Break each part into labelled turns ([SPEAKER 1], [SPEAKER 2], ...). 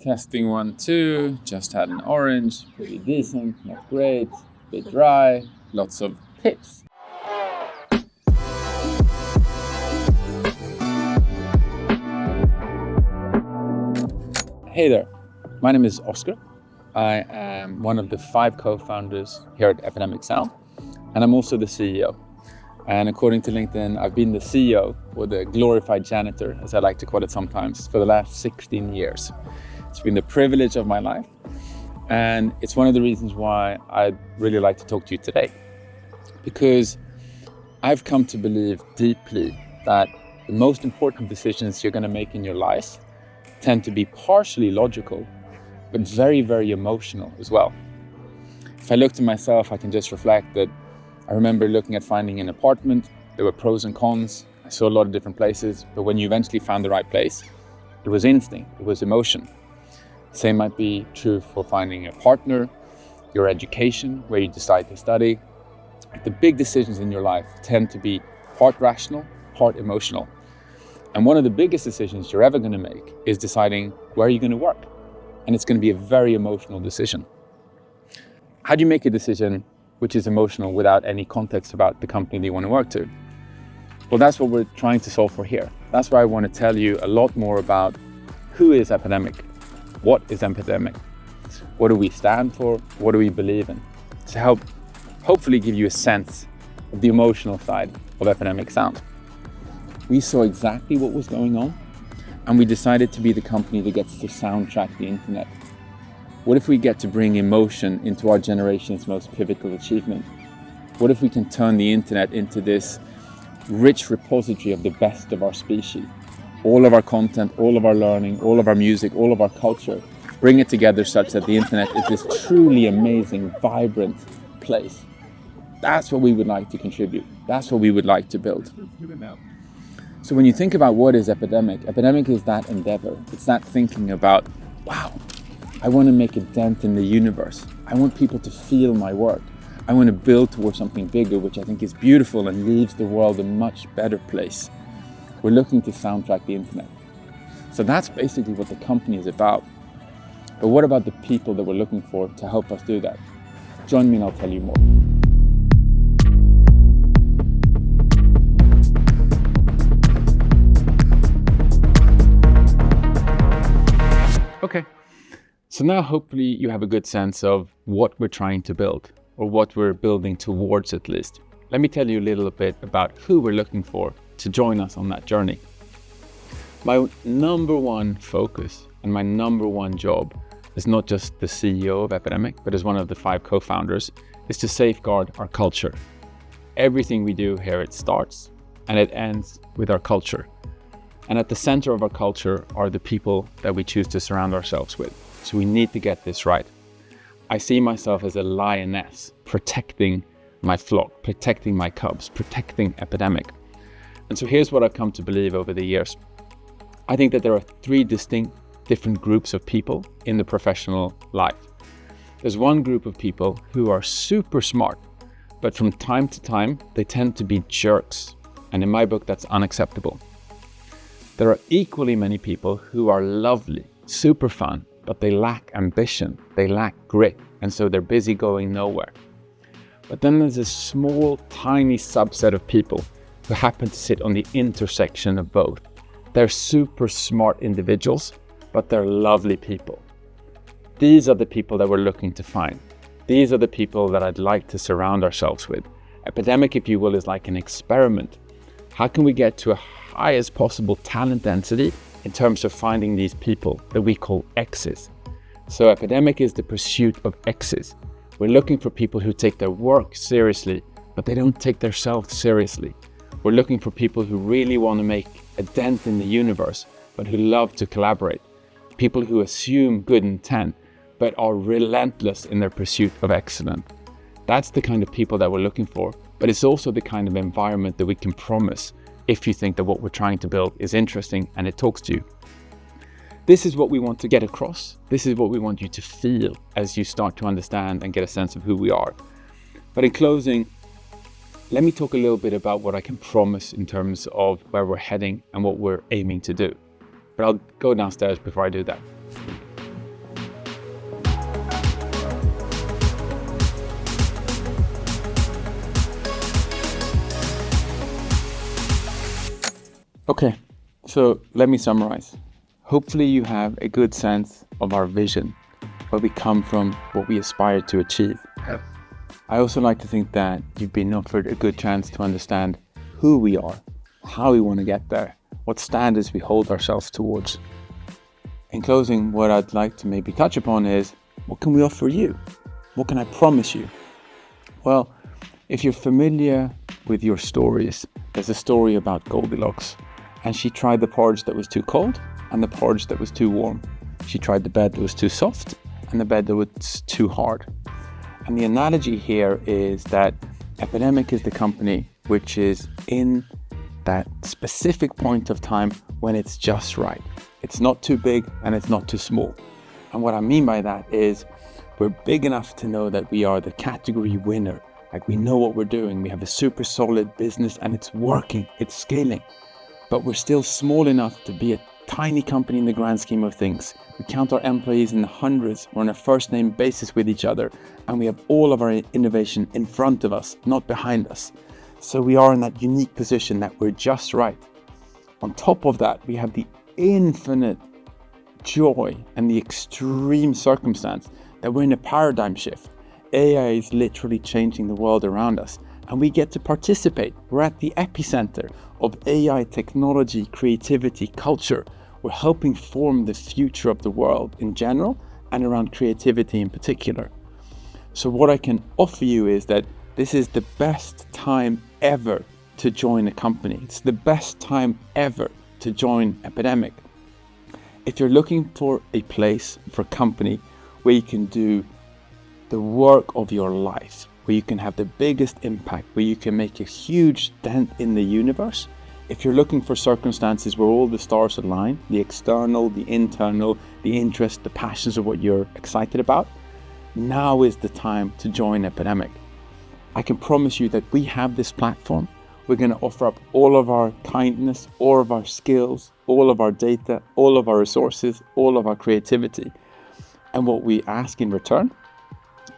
[SPEAKER 1] Testing 1, 2, just had an orange, pretty decent, not great, bit dry, lots of tips. Hey there, my name is Oscar. I am one of the 5 co-founders here at Epidemic Sound, and I'm also the CEO. And according to LinkedIn, I've been the CEO, or the glorified janitor, as I like to call it sometimes, for the last 16 years. It's been the privilege of my life, and it's one of the reasons why I'd really like to talk to you today. Because I've come to believe deeply that the most important decisions you're going to make in your life tend to be partially logical, but very, very emotional as well. If I look to myself, I can just reflect that I remember looking at finding an apartment. There were pros and cons. I saw a lot of different places, but when you eventually found the right place, it was instinct, it was emotion. Same might be true for finding a partner, your education, where you decide to study. The big decisions in your life tend to be part rational, part emotional. And one of the biggest decisions you're ever going to make is deciding where you're going to work. And it's going to be a very emotional decision. How do you make a decision which is emotional without any context about the company that you want to work to? Well, that's what we're trying to solve for here. That's why I want to tell you a lot more about who is Epidemic. What is Epidemic? What do we stand for? What do we believe in? To help hopefully give you a sense of the emotional side of Epidemic Sound. We saw exactly what was going on, and we decided to be the company that gets to soundtrack the internet. What if we get to bring emotion into our generation's most pivotal achievement? What if we can turn the internet into this rich repository of the best of our species? All of our content, all of our learning, all of our music, all of our culture, bring it together such that the internet is this truly amazing, vibrant place. That's what we would like to contribute. That's what we would like to build. So when you think about what is Epidemic, Epidemic is that endeavor. It's that thinking about, wow, I want to make a dent in the universe. I want people to feel my work. I want to build towards something bigger, which I think is beautiful and leaves the world a much better place. We're looking to soundtrack the internet. So that's basically what the company is about. But what about the people that we're looking for to help us do that? Join me and I'll tell you more. Okay, so now hopefully you have a good sense of what we're trying to build, or what we're building towards at least. Let me tell you a little bit about who we're looking for to join us on that journey. My number one focus and my number one job as not just the CEO of Epidemic, but as one of the 5 co-founders, is to safeguard our culture. Everything we do here, it starts and it ends with our culture. And at the center of our culture are the people that we choose to surround ourselves with. So we need to get this right. I see myself as a lioness, protecting my flock, protecting my cubs, protecting Epidemic. And so here's what I've come to believe over the years. I think that there are 3 distinct different groups of people in the professional life. There's one group of people who are super smart, but from time to time, they tend to be jerks. And in my book, that's unacceptable. There are equally many people who are lovely, super fun, but they lack ambition, they lack grit, and so they're busy going nowhere. But then there's a small, tiny subset of people who happen to sit on the intersection of both. They're super smart individuals, but they're lovely people. These are the people that we're looking to find. These are the people that I'd like to surround ourselves with. Epidemic, if you will, is like an experiment. How can we get to a highest possible talent density in terms of finding these people that we call X's? So Epidemic is the pursuit of X's. We're looking for people who take their work seriously, but they don't take themselves seriously. We're looking for people who really want to make a dent in the universe, but who love to collaborate. People who assume good intent, but are relentless in their pursuit of excellence. That's the kind of people that we're looking for, but it's also the kind of environment that we can promise if you think that what we're trying to build is interesting and it talks to you. This is what we want to get across. This is what we want you to feel as you start to understand and get a sense of who we are. But in closing, let me talk a little bit about what I can promise in terms of where we're heading and what we're aiming to do. But I'll go downstairs before I do that. Okay, so let me summarize. Hopefully you have a good sense of our vision, where we come from, what we aspire to achieve.
[SPEAKER 2] Yep.
[SPEAKER 1] I also like to think that you've been offered a good chance to understand who we are, how we want to get there, what standards we hold ourselves towards. In closing, what I'd like to maybe touch upon is, what can we offer you? What can I promise you? Well, if you're familiar with your stories, there's a story about Goldilocks, and she tried the porridge that was too cold and the porridge that was too warm. She tried the bed that was too soft and the bed that was too hard. And the analogy here is that Epidemic is the company which is in that specific point of time when it's just right. It's not too big and it's not too small. And what I mean by that is we're big enough to know that we are the category winner. Like, we know what we're doing. We have a super solid business and it's working, it's scaling. But we're still small enough to be a tiny company in the grand scheme of things. We count our employees in the hundreds. We're on a first name basis with each other, and we have all of our innovation in front of us, not behind us. So we are in that unique position that we're just right. On top of that, we have the infinite joy and the extreme circumstance that we're in a paradigm shift. AI is literally changing the world around us, and we get to participate. We're at the epicenter of AI technology, creativity, culture. We're helping form the future of the world in general and around creativity in particular. So what I can offer you is that this is the best time ever to join a company. It's the best time ever to join Epidemic. If you're looking for a place, for a company where you can do the work of your life, where you can have the biggest impact, where you can make a huge dent in the universe, if you're looking for circumstances where all the stars align, the external, the internal, the interest, the passions of what you're excited about, now is the time to join Epidemic. I can promise you that we have this platform. We're going to offer up all of our kindness, all of our skills, all of our data, all of our resources, all of our creativity. And what we ask in return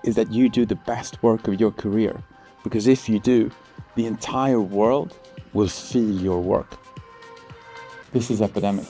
[SPEAKER 1] is that you do the best work of your career. Because if you do, the entire world will feel your work. This is Epidemic.